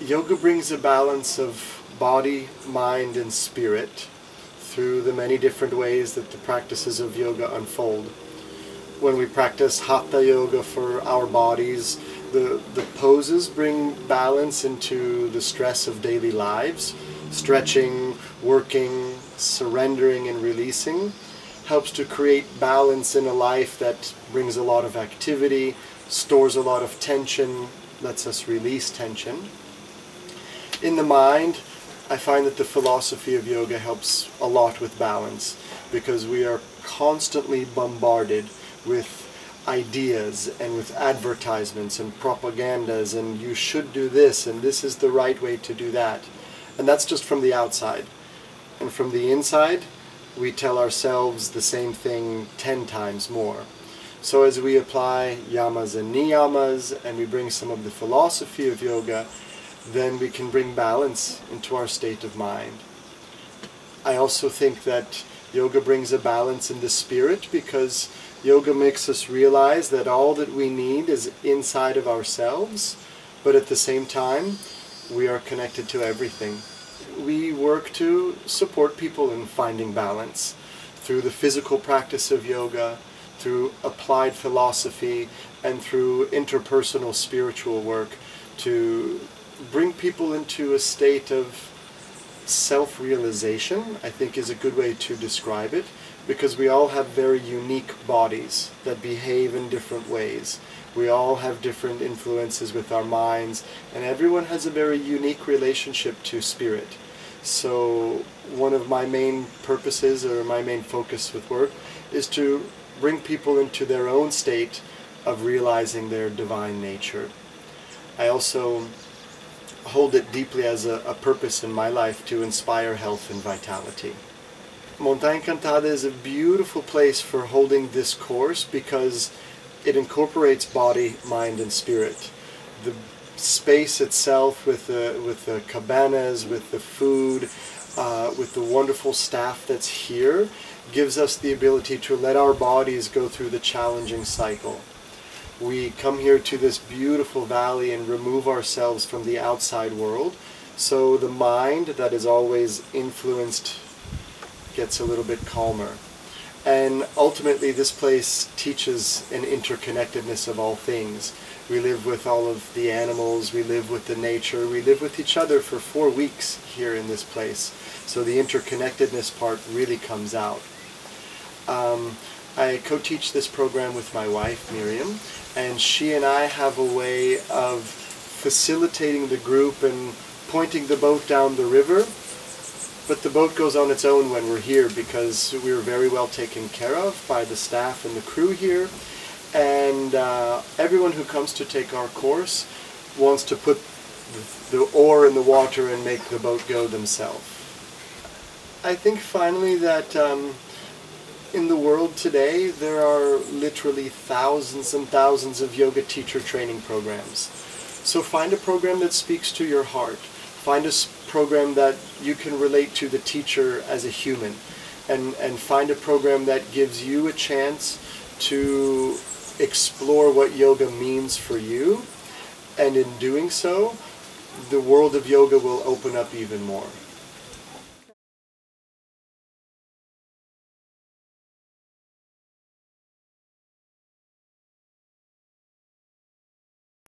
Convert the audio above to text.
Yoga brings a balance of body, mind, and spirit through the many different ways that the practices of yoga unfold. When we practice Hatha Yoga for our bodies, the poses bring balance into the stress of daily lives. Stretching, working, surrendering, and releasing helps to create balance in a life that brings a lot of activity, stores a lot of tension, lets us release tension. In the mind, I find that the philosophy of yoga helps a lot with balance, because we are constantly bombarded with ideas and with advertisements and propagandas, and you should do this and this is the right way to do that. And that's just from the outside. And from the inside, we tell ourselves the same thing 10 times more. So as we apply yamas and niyamas, and we bring some of the philosophy of yoga, then we can bring balance into our state of mind. I also think that yoga brings a balance in the spirit, because yoga makes us realize that all that we need is inside of ourselves, but at the same time, we are connected to everything. We work to support people in finding balance through the physical practice of yoga, through applied philosophy, and through interpersonal spiritual work, to bring people into a state of self-realization, I think is a good way to describe it, because we all have very unique bodies that behave in different ways. We all have different influences with our minds, and everyone has a very unique relationship to spirit. So one of my main purposes, or my main focus with work, is to bring people into their own state of realizing their divine nature. I also hold it deeply as a purpose in my life to inspire health and vitality. Montanha Encantada is a beautiful place for holding this course, because it incorporates body, mind, and spirit. The space itself, with the cabanas, with the food, with the wonderful staff that's here, gives us the ability to let our bodies go through the challenging cycle. We come here to this beautiful valley and remove ourselves from the outside world, so the mind that is always influenced gets a little bit calmer. And ultimately this place teaches an interconnectedness of all things. We live with all of the animals, we live with the nature, we live with each other for 4 weeks here in this place. So the interconnectedness part really comes out. I co-teach this program with my wife, Miriam, and she and I have a way of facilitating the group and pointing the boat down the river. But the boat goes on its own when we're here, because we're very well taken care of by the staff and the crew here. And everyone who comes to take our course wants to put the oar in the water and make the boat go themselves. I think finally that in the world today there are literally thousands and thousands of yoga teacher training programs. So find a program that speaks to your heart. Find a program that you can relate to the teacher as a human, and find a program that gives you a chance to explore what yoga means for you, and in doing so, the world of yoga will open up even more.